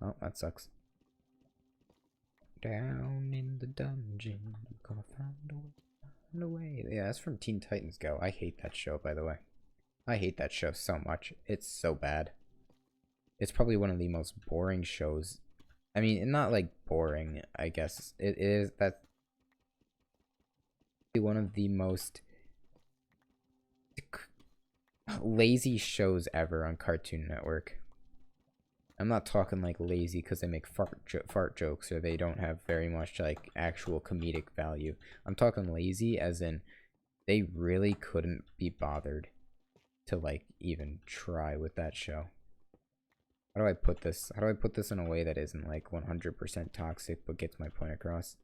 Oh, that sucks. Down in the dungeon, gonna find a way, find a way. Yeah, that's from Teen Titans Go. I hate that show, by the way. I hate that show so much. It's so bad. It's probably one of the most boring shows. I mean, not like boring, I guess. It is. That's one of the most lazy shows ever on Cartoon Network. I'm not talking like lazy because they make fart jokes or they don't have very much like actual comedic value. I'm talking lazy as in they really couldn't be bothered to like even try with that show. How do I put this? How do I put this in a way that isn't like 100% toxic but gets my point across?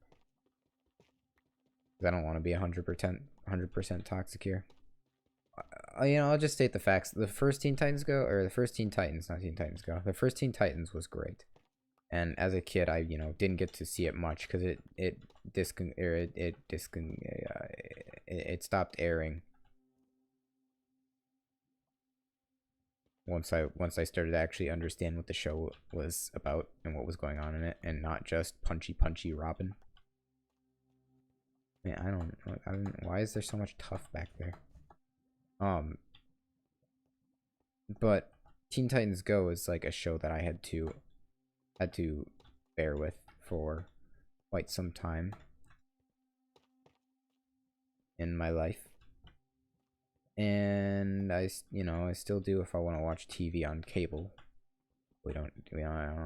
I don't want to be 100% toxic here. You know, I'll just state the facts. The first Teen Titans Go, or the first Teen Titans, not Teen Titans Go. The first Teen Titans was great, and as a kid, I didn't get to see it much because it stopped airing once I started to actually understand what the show was about and what was going on in it, and not just punchy Robin. Man, I don't. Why is there so much tough back there? But Teen Titans Go is like a show that I had to bear with for quite some time in my life, and I still do if I want to watch TV on cable. I don't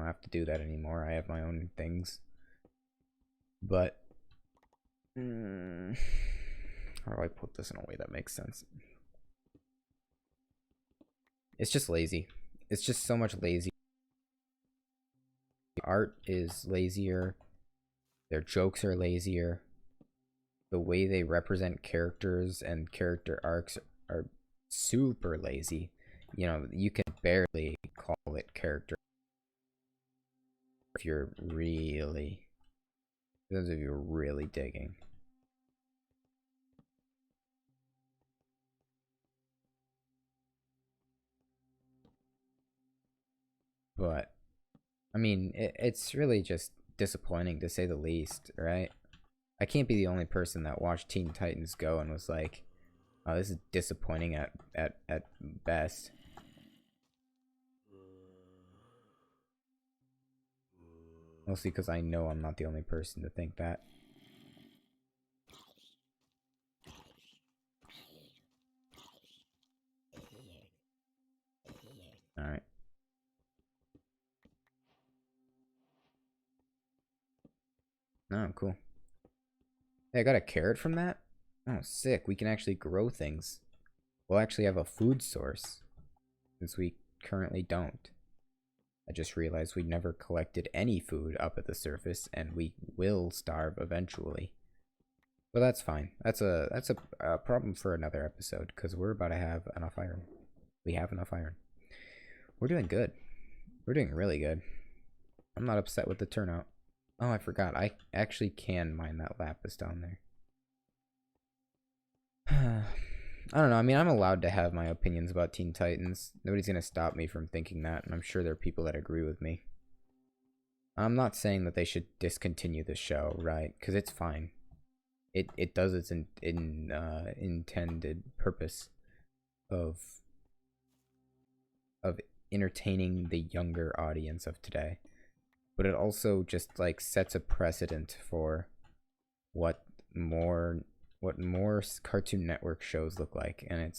have to do that anymore. I have my own things. But how do I put this in a way that makes sense? It's just lazy. It's just so much lazy. Art is lazier. Their jokes are lazier. The way they represent characters and character arcs are super lazy. You can barely call it character if you're really digging. But I mean, it's really just disappointing to say the least, right? I can't be the only person that watched Teen Titans Go and was like, "Oh, this is disappointing at best." Mostly because I know I'm not the only person to think that. All right. Oh, cool. Hey, I got a carrot from that? Oh, sick. We can actually grow things. We'll actually have a food source, since we currently don't. I just realized we never collected any food up at the surface, and we will starve eventually. But that's fine. That's a problem for another episode, because we're about to have enough iron. We have enough iron. We're doing good. We're doing really good. I'm not upset with the turnout. Oh, I forgot. I actually can mine that lapis down there. I don't know. I mean, I'm allowed to have my opinions about Teen Titans. Nobody's going to stop me from thinking that, and I'm sure there are people that agree with me. I'm not saying that they should discontinue the show, right? Because it's fine. It does its intended purpose of entertaining the younger audience of today. But it also just like sets a precedent for what more Cartoon Network shows look like, and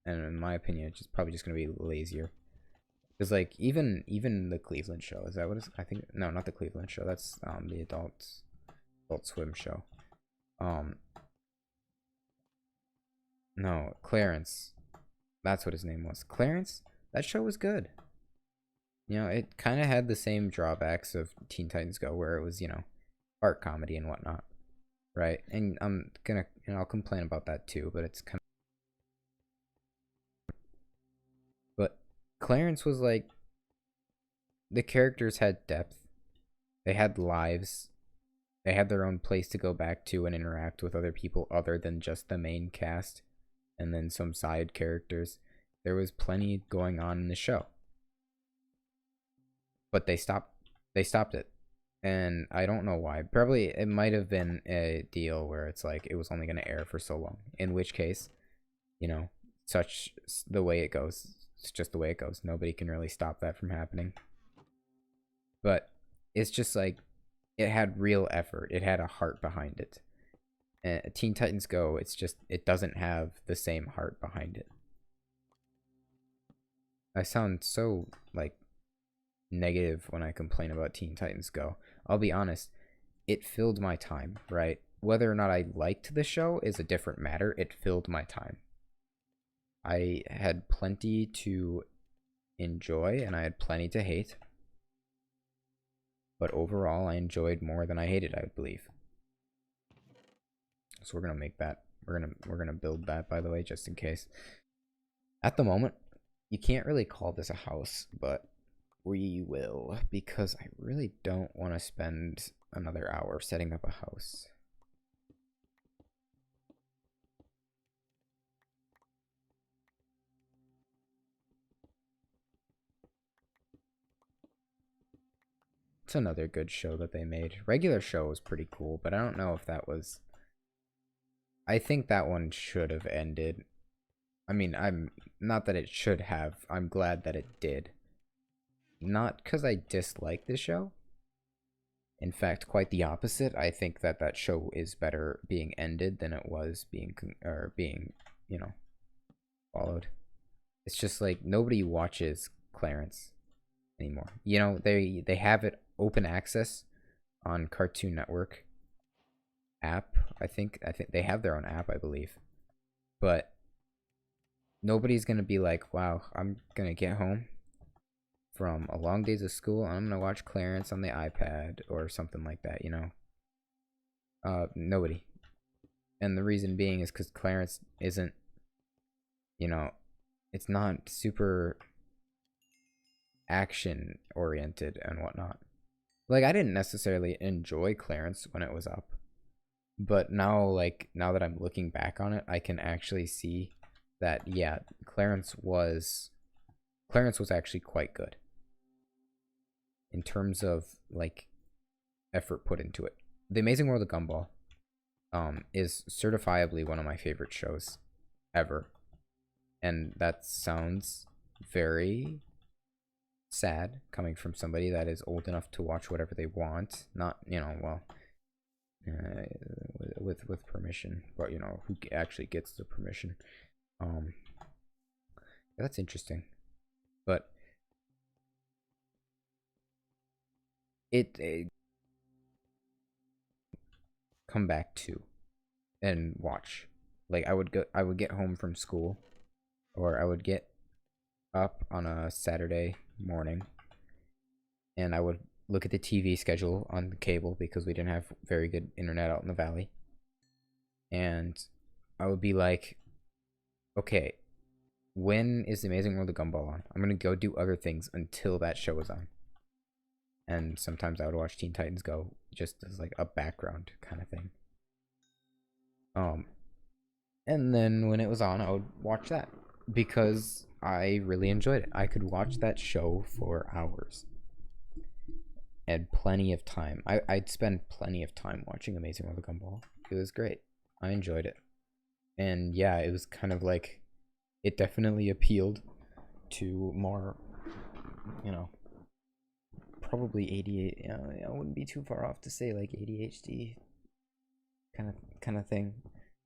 in my opinion, it's probably just gonna be lazier. Because like even the Cleveland show, is that what it's? I think no, not the Cleveland show. That's the Adult Swim show. No, Clarence. That's what his name was. Clarence. That show was good. It kind of had the same drawbacks of Teen Titans Go, where it was, art comedy and whatnot, right? And I'm gonna, I'll complain about that too, but it's kind of. But Clarence was like, the characters had depth, they had lives, they had their own place to go back to and interact with other people other than just the main cast, and then some side characters. There was plenty going on in the show. But they stopped They stopped it. And I don't know why. Probably it might have been a deal where it's like it was only going to air for so long. In which case, you know, such the way it goes. It's just the way it goes. Nobody can really stop that from happening. But it's just like it had real effort. It had a heart behind it. And Teen Titans Go, it's just it doesn't have the same heart behind it. I sound so like negative when I complain about Teen Titans Go. I'll be honest, it filled my time, right? Whether or not I liked the show is a different matter. It filled my time. I had plenty to enjoy and I had plenty to hate. But overall, I enjoyed more than I hated, I believe. So we're gonna make that. We're gonna build that, by the way, just in case. At the moment, you can't really call this a house, but we will, because I really don't want to spend another hour setting up a house. It's another good show that they made. Regular show was pretty cool, but I don't know if that was... I think that one should have ended. I mean, I'm not that it should have. I'm glad that it did. Not because I dislike the show. In fact, quite the opposite. I think that that show is better being ended than it was being, you know, followed. It's just like nobody watches Clarence anymore. You know, they have it open access on Cartoon Network app. I think they have their own app, I believe. But nobody's gonna be like, wow, I'm gonna get home from a long days of school, I'm gonna watch Clarence on the iPad or something like that, you know. Nobody. And the reason being is because Clarence isn't, you know, it's not super action oriented and whatnot. Like, I didn't necessarily enjoy Clarence when it was up, but now, like, now that I'm looking back on it, I can actually see that, yeah, Clarence was actually quite good in terms of like effort put into it. The Amazing World of Gumball is certifiably one of my favorite shows ever, and that sounds very sad coming from somebody that is old enough to watch whatever they want. Not, you know, well, with permission, but you know who actually gets the permission. That's interesting, but it come back to and watch. Like I would get home from school, or I would get up on a Saturday morning, and I would look at the TV schedule on the cable because we didn't have very good internet out in the valley, and I would be like, okay, when is The Amazing World of Gumball on? I'm gonna go do other things until that show is on. And sometimes I would watch Teen Titans Go just as like a background kind of thing. And then when it was on, I would watch that because I really enjoyed it. I could watch that show for hours and plenty of time. I'd spend plenty of time watching Amazing World of Gumball. It was great. I enjoyed it. And yeah, it was kind of like, it definitely appealed to more, you know, probably ADHD. I wouldn't be too far off to say like ADHD kind of thing.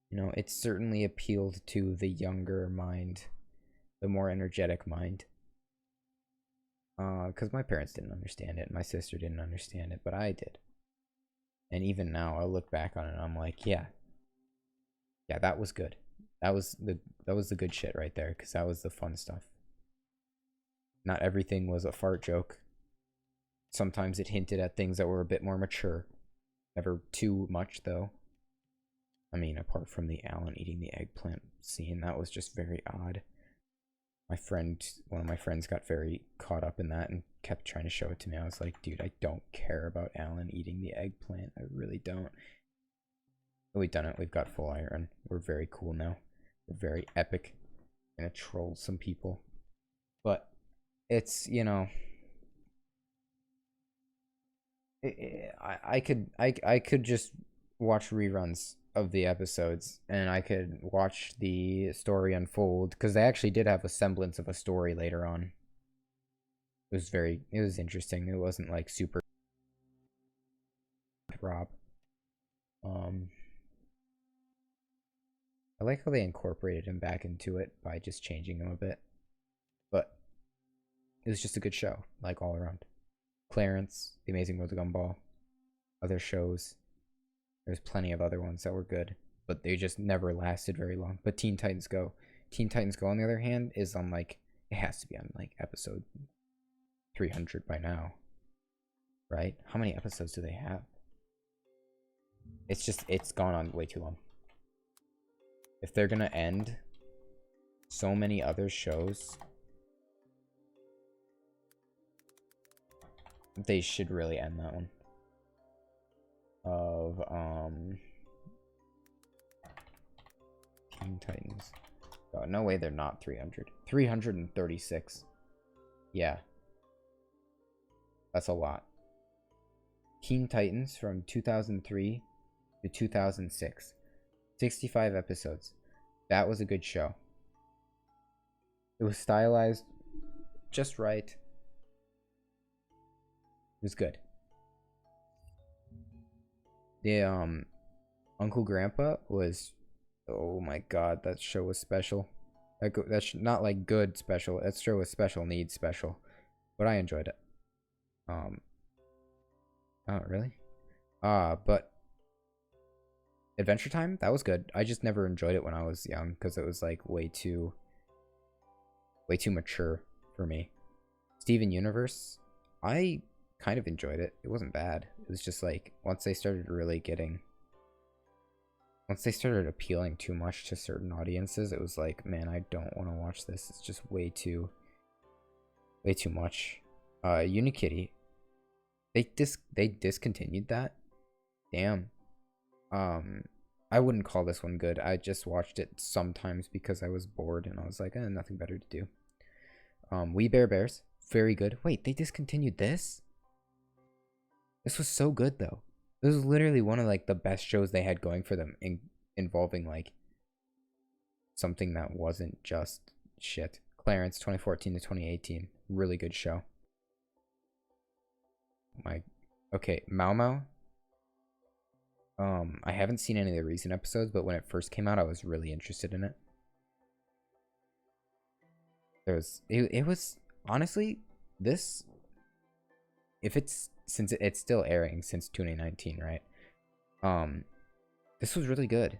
You know, it certainly appealed to the younger mind, the more energetic mind. Because my parents didn't understand it, my sister didn't understand it, but I did. And even now, I look back on it, and I'm like, yeah, that was good. That was the good shit right there, because that was the fun stuff. Not everything was a fart joke. Sometimes it hinted at things that were a bit more mature. Never too much, though. I mean, apart from the Alan eating the eggplant scene, that was just very odd. One of my friends got very caught up in that and kept trying to show it to me. I was like, dude, I don't care about Alan eating the eggplant. I really don't. But we've done it. We've got full iron. We're very cool now. We're very epic. Gonna troll some people. But it's, you know, I could just watch reruns of the episodes, and I could watch the story unfold because they actually did have a semblance of a story later on. It was interesting. It wasn't like super Rob. Um, I like how they incorporated him back into it by just changing him a bit, but it was just a good show, like all around. Clarence, The Amazing World of Gumball, other shows. There's plenty of other ones that were good, but they just never lasted very long. But Teen Titans Go. Teen Titans Go, on the other hand, is on like, it has to be on like episode 300 by now, right? How many episodes do they have? It's gone on way too long. If they're gonna end so many other shows, they should really end that one. Of Teen Titans. Oh, no way they're not 300. 336. Yeah. That's a lot. Teen Titans from 2003 to 2006. 65 episodes. That was a good show. It was stylized just right. It was good. The Uncle Grandpa was, oh my god, that show was special. That's not like good special. That show was special needs special, but I enjoyed it. Oh really? But Adventure Time, that was good. I just never enjoyed it when I was young because it was like way too mature for me. Steven Universe, I kind of enjoyed it. It wasn't bad. It was just like once they started appealing too much to certain audiences, it was like, man, I don't want to watch this. It's just way too much. Unikitty, they discontinued that. Damn. I wouldn't call this one good. I just watched it sometimes because I was bored and I was like, nothing better to do. We Bare Bears, very good. Wait, they discontinued this? This was so good though. This was literally one of like the best shows they had going for them, involving like something that wasn't just shit. Clarence, 2014 to 2018, really good show. Okay, Mau Mau. I haven't seen any of the recent episodes, but when it first came out, I was really interested in it. It was honestly this. If since it's still airing since 2019, right? This was really good.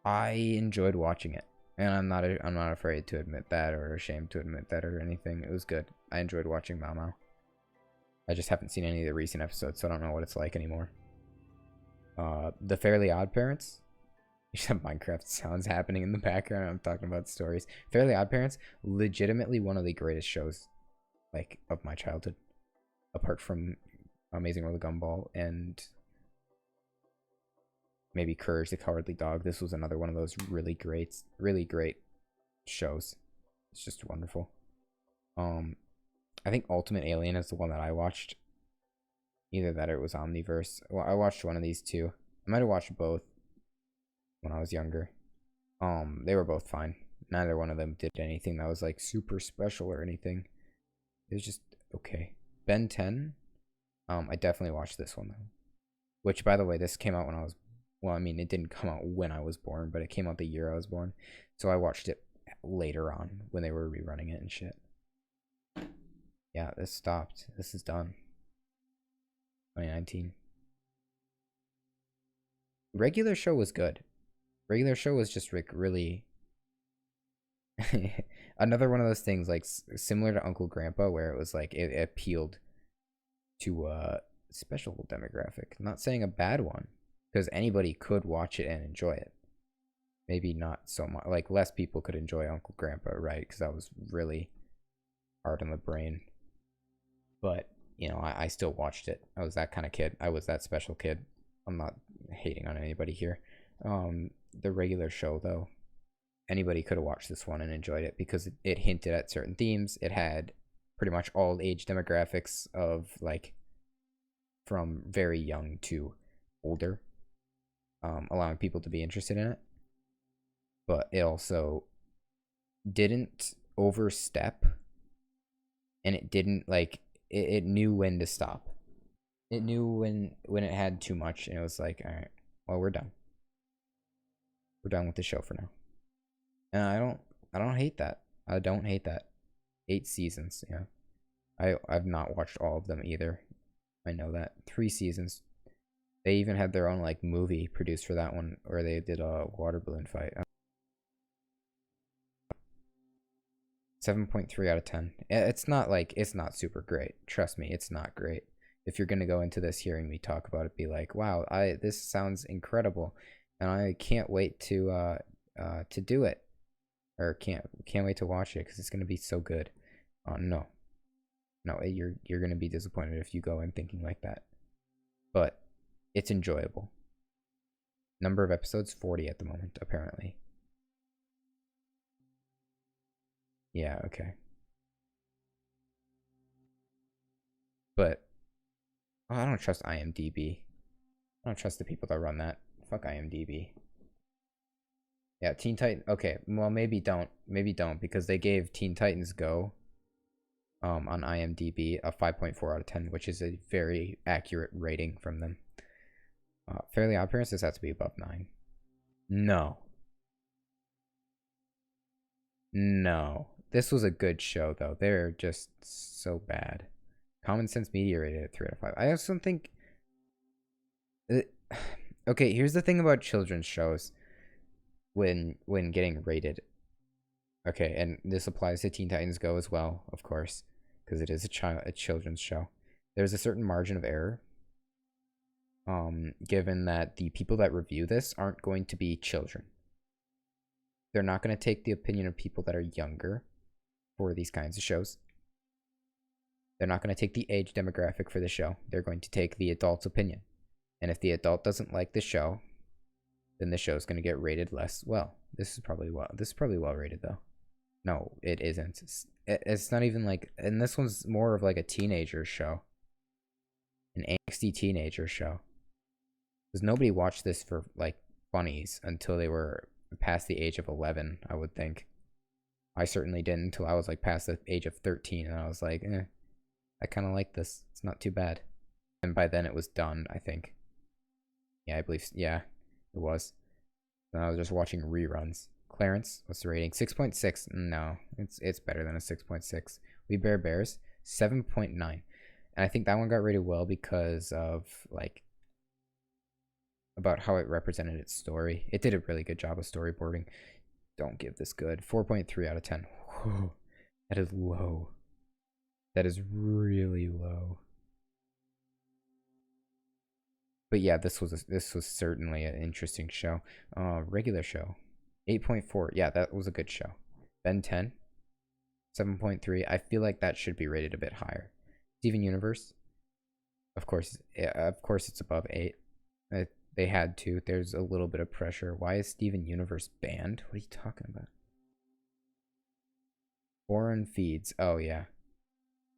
I enjoyed watching it, and I'm not afraid to admit that or ashamed to admit that or anything. It was good. I enjoyed watching Mau Mau. I just haven't seen any of the recent episodes, so I don't know what it's like anymore. The Fairly Oddparents. You should have Minecraft sounds happening in the background. I'm talking about stories. Fairly Oddparents, legitimately one of the greatest shows, like, of my childhood, apart from Amazing World of Gumball and maybe Courage the Cowardly Dog. This was another one of those really great shows. It's just wonderful. I think Ultimate Alien is the one that I watched. Either that or it was Omniverse. Well, I watched one of these two. I might have watched both when I was younger. They were both fine. Neither one of them did anything that was like super special or anything. It was just okay. Ben 10. I definitely watched this one though. Which, by the way, this came out when I was, well, I mean, it didn't come out when I was born, but it came out the year I was born. So I watched it later on when they were rerunning it and shit. Yeah, this stopped. This is done. 2019. Regular show was good. Regular show was just really another one of those things like similar to Uncle Grandpa, where it was like it appealed to a special demographic. I'm not saying a bad one, because anybody could watch it and enjoy it. Maybe not so much, like less people could enjoy Uncle Grandpa, right? Because that was really hard on the brain. But you know, I still watched it. I was that kind of kid. I was that special kid. I'm not hating on anybody here. The regular show, though, anybody could have watched this one and enjoyed it because it hinted at certain themes. It had pretty much all age demographics of like from very young to older, allowing people to be interested in it. But it also didn't overstep, and it didn't like it knew when to stop. It knew when it had too much, and it was like, all right, well, we're done. We're done with the show for now. And I don't hate that. I don't hate that. 8 seasons, yeah. I've not watched all of them either. I know that. 3 seasons. They even had their own like movie produced for that one, where they did a water balloon fight. 7.3 out of 10. It's not like, it's not super great. Trust me, it's not great. If you're gonna go into this hearing me talk about it, be like, wow, this sounds incredible, and I can't wait to do it, or can't wait to watch it because it's gonna be so good. No, you're gonna be disappointed if you go in thinking like that. But it's enjoyable. Number of episodes 40 at the moment, apparently. Yeah, okay. But I don't trust IMDb. I don't trust the people that run that. Fuck IMDb. Yeah, Teen Titan. Okay, well maybe don't because they gave Teen Titans Go on IMDb a 5.4 out of 10, which is a very accurate rating from them. Fairly Oddparents, this has to be above 9. No. No. This was a good show though. They're just so bad. Common Sense Media rated it 3 out of 5. I also think okay, here's the thing about children's shows when getting rated. Okay, and this applies to Teen Titans Go as well, of course, because it is a children's show. There's a certain margin of error, given that the people that review this aren't going to be children. They're not going to take the opinion of people that are younger for these kinds of shows. They're not going to take the age demographic for the show. They're going to take the adult's opinion. And if the adult doesn't like the show, then the show's going to get rated less well. This is probably well rated though. No, it isn't. It's not even like, and this one's more of like a teenager show. An angsty teenager show. Because nobody watched this for like funnies until they were past the age of 11, I would think. I certainly didn't until I was like past the age of 13, and I was like, I kind of like this. It's not too bad. And by then it was done, I think. Yeah, I believe, yeah, it was. And I was just watching reruns. Clarence, what's the rating? 6.6. No, it's better than a 6.6. We Bear Bears, 7.9. And I think that one got rated well because of like about how it represented its story. It did a really good job of storyboarding. Don't give this good. 4.3 out of 10. Whoa, that is low. That is really low. But yeah, this was certainly an interesting show. Regular show, 8.4. Yeah, that was a good show. Ben 10, 7.3. I feel like that should be rated a bit higher. Steven Universe, of course, it's above 8. They had to. There's a little bit of pressure. Why is Steven Universe banned? What are you talking about? Foreign feeds. Oh yeah.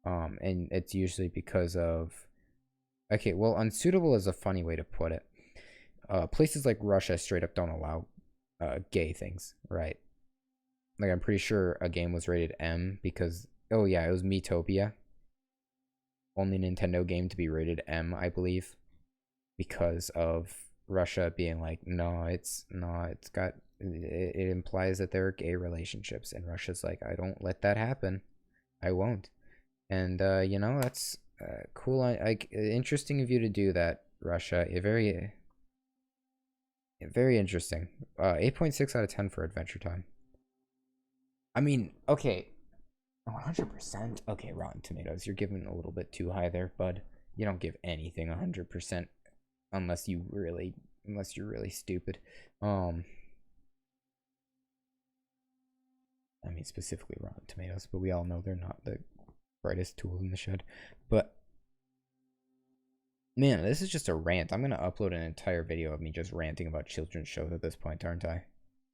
And it's usually because of. Okay, well, unsuitable is a funny way to put it. Places like Russia straight up don't allow gay things, right? Like, I'm pretty sure a game was rated M because, oh yeah, it was Miitopia. Only Nintendo game to be rated M, I believe, because of Russia being like, it implies that there are gay relationships, and Russia's like, I don't let that happen. I won't. And that's cool. Like, interesting of you to do that, Russia. Very interesting. 8.6 out of 10 for Adventure Time. I mean, okay, 100%. Okay, Rotten Tomatoes, you're giving a little bit too high there, bud. You don't give anything 100% unless you're really stupid. I mean, specifically Rotten Tomatoes, but we all know they're not the brightest tool in the shed. But man, this is just a rant. I'm gonna upload an entire video of me just ranting about children's shows at this point, aren't I?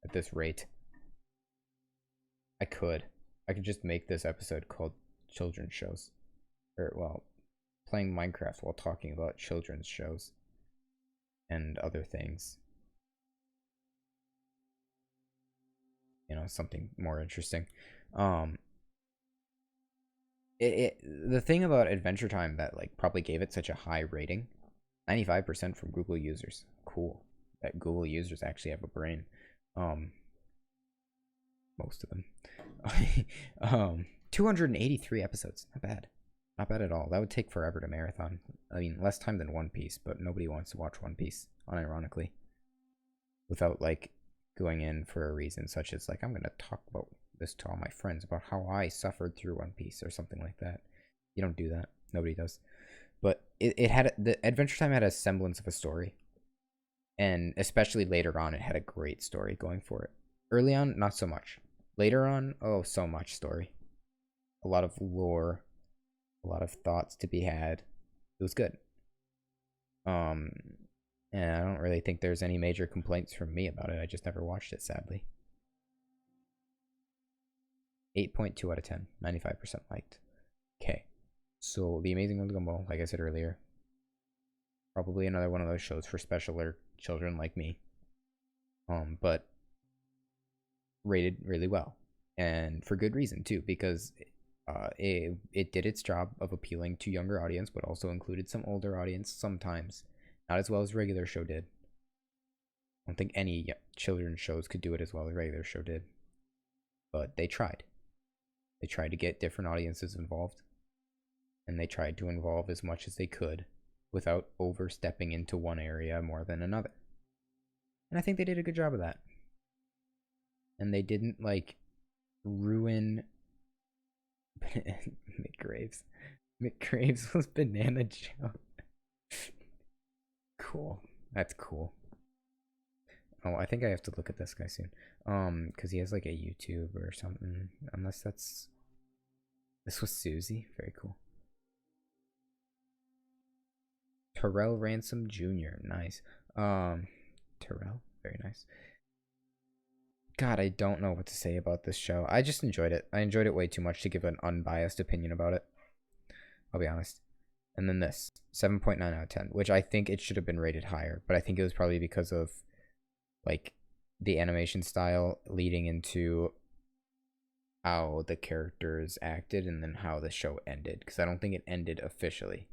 At this rate, I could just make this episode called children's shows, or well, playing Minecraft while talking about children's shows and other things. You know, something more interesting. The thing about Adventure Time that like probably gave it such a high rating, 95% from Google users. Cool. That Google users actually have a brain. Most of them. 283 episodes. Not bad. Not bad at all. That would take forever to marathon. I mean, less time than One Piece, but nobody wants to watch One Piece, unironically. Without, like, going in for a reason such as, like, I'm going to talk about this to all my friends about how I suffered through One Piece or something like that. You don't do that. Nobody does. But it had, the Adventure Time had a semblance of a story. And especially later on, it had a great story going for it. Early on, not so much. Later on, oh, so much story. A lot of lore. A lot of thoughts to be had. It was good. And I don't really think there's any major complaints from me about it. I just never watched it, sadly. 8.2 out of 10. 95% liked. Okay. So, The Amazing World of Gumball, like I said earlier. Probably another one of those shows for special children like me. But rated really well. And for good reason, too, because it did its job of appealing to younger audience, but also included some older audience sometimes. Not as well as regular show did. I don't think any children's shows could do it as well as regular show did. But they tried. They tried to get different audiences involved. And they tried to involve as much as they could without overstepping into one area more than another. And I think they did a good job of that. And they didn't, like, ruin McGraves. McGraves was Banana Joe. Cool. That's cool. Oh, I think I have to look at this guy soon. Because he has like a YouTube or something. Unless that's... This was Susie. Very cool. Terrell Ransom Jr. Nice. Terrell. Very nice. God, I don't know what to say about this show. I just enjoyed it. I enjoyed it way too much to give an unbiased opinion about it. I'll be honest. And then this, 7.9 out of 10, which I think it should have been rated higher, but I think it was probably because of, like, the animation style leading into how the characters acted and then how the show ended, because I don't think it ended officially.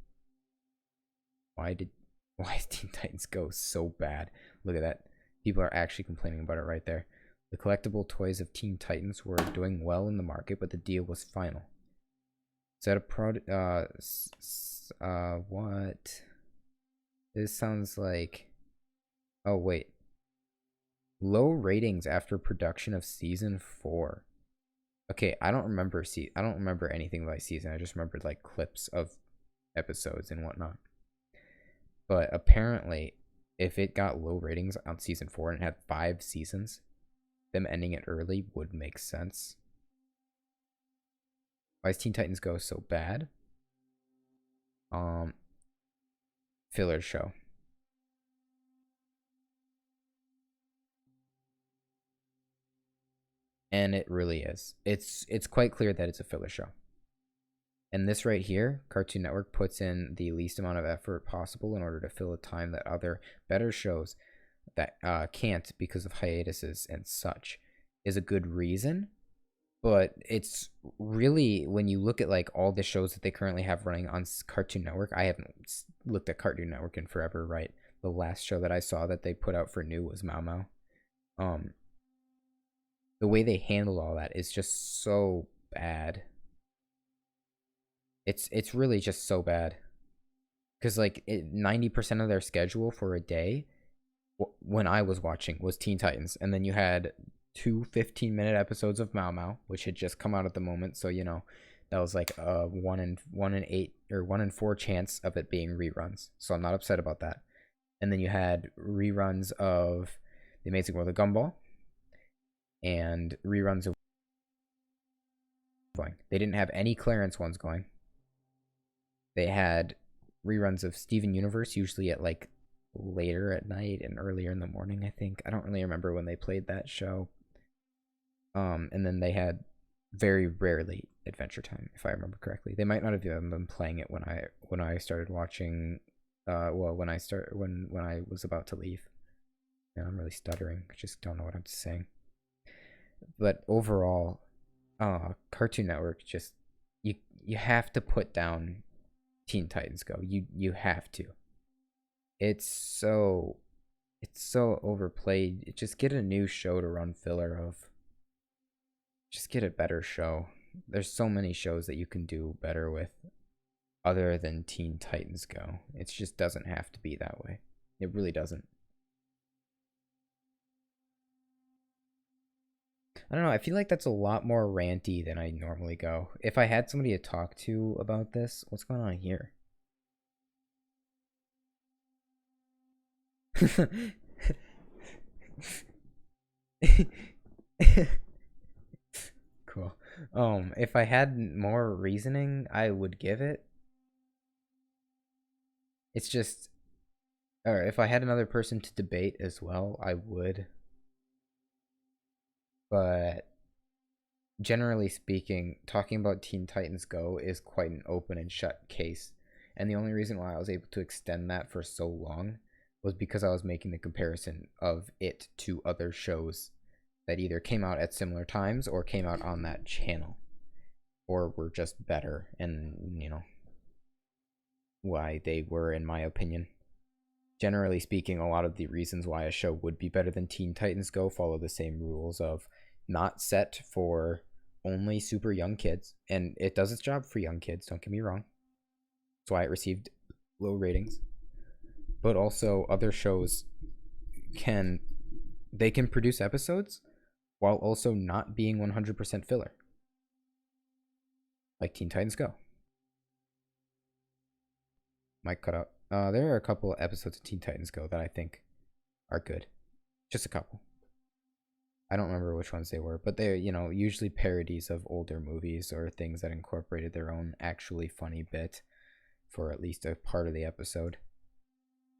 Why is Teen Titans Go so bad? Look at that. People are actually complaining about it right there. The collectible toys of Teen Titans were doing well in the market, but the deal was final. Is that a what? This sounds like... Oh, wait. Low ratings after production of season 4. Okay, I don't remember anything by season. I just remembered, like, clips of episodes and whatnot. But apparently, if it got low ratings on season 4 and it had 5 seasons, them ending it early would make sense. Why is Teen Titans Go so bad? Filler show. And it really is. It's quite clear that it's a filler show. And this right here, Cartoon Network puts in the least amount of effort possible in order to fill a time that other better shows that can't because of hiatuses and such, is a good reason. But it's really, when you look at like all the shows that they currently have running on Cartoon Network, I haven't looked at Cartoon Network in forever, right? The last show that I saw that they put out for new was Mau Mau. The way they handle all that is just so bad. It's really just so bad. Because like 90% of their schedule for a day, when I was watching, was Teen Titans, and then you had 2 15-minute episodes of Mau Mau, which had just come out at the moment, so you know that was like a 1 in 8 or 1 in 4 chance of it being reruns. So I'm not upset about that. And then you had reruns of The Amazing World of Gumball and reruns of going. They didn't have any Clarence ones going. They had reruns of Steven Universe, usually at like later at night and earlier in the morning, I think. I don't really remember when they played that show. And then they had very rarely Adventure Time, if I remember correctly. They might not have even been playing it when I started watching. Well, when I was about to leave. Yeah, I'm really stuttering. I just don't know what I'm saying. But overall, Cartoon Network just you have to put down Teen Titans Go. You have to. It's so it's so overplayed. Just get a new show to run filler of. Just get a better show. There's so many shows that you can do better with other than Teen Titans Go. It just doesn't have to be that way. It really doesn't. I don't know. I feel like that's a lot more ranty than I normally go. If I had somebody to talk to about this, what's going on here? Cool. If I had more reasoning, I would give it. It's just, or if I had another person to debate as well, I would. But generally speaking, talking about Teen Titans Go is quite an open and shut case. And the only reason why I was able to extend that for so long was because I was making the comparison of it to other shows that either came out at similar times or came out on that channel or were just better, and why they were, in my opinion. Generally speaking, a lot of the reasons why a show would be better than Teen Titans Go follow the same rules of not set for only super young kids, and it does its job for young kids, don't get me wrong. That's why it received low ratings. But also other shows can produce episodes while also not being 100% filler. Like Teen Titans Go. Might cut out. There are a couple episodes of Teen Titans Go that I think are good. Just a couple. I don't remember which ones they were, but they're, usually parodies of older movies or things that incorporated their own actually funny bit for at least a part of the episode.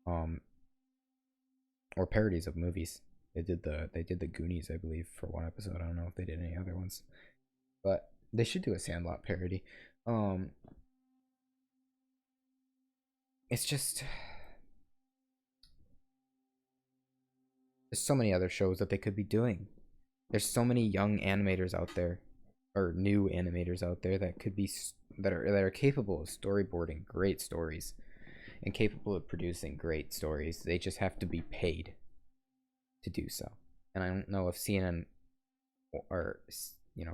Or parodies of movies. They did the Goonies, I believe, for one episode. I don't know if they did any other ones, but they should do a Sandlot parody. It's just there's so many other shows that they could be doing. There's so many young animators out there, or new animators out there that could be that are capable of storyboarding great stories and capable of producing great stories. They just have to be paid to do so. And I don't know if CNN or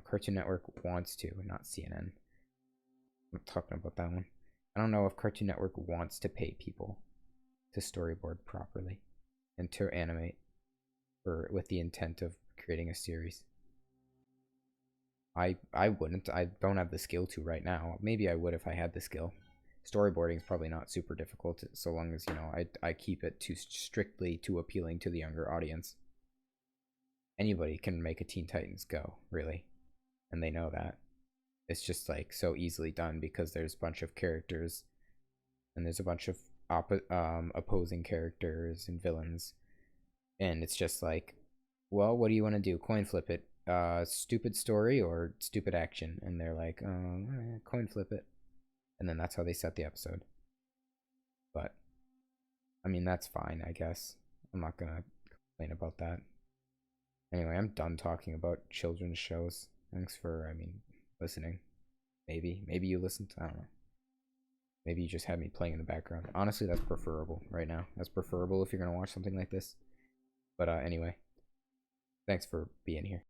Cartoon Network wants to, not CNN. I'm talking about that one. I don't know if Cartoon Network wants to pay people to storyboard properly and to animate, or with the intent of creating a series. I wouldn't. I don't have the skill to right now. Maybe I would if I had the skill. Storyboarding is probably not super difficult, so long as I keep it too strictly to appealing to the younger audience. Anybody can make a Teen Titans Go, really, and they know that. It's just like so easily done because there's a bunch of characters, and there's a bunch of opposing characters and villains, and it's just like, well, what do you want to do? Coin flip it. Stupid story or stupid action? And they're like, coin flip it. And then that's how they set the episode. But I mean, that's fine, I guess. I'm not gonna complain about that. Anyway, I'm done talking about children's shows. Thanks for, listening. Maybe you listened. I don't know. Maybe you just had me playing in the background. Honestly, that's preferable right now. That's preferable if you're gonna watch something like this. But anyway, thanks for being here.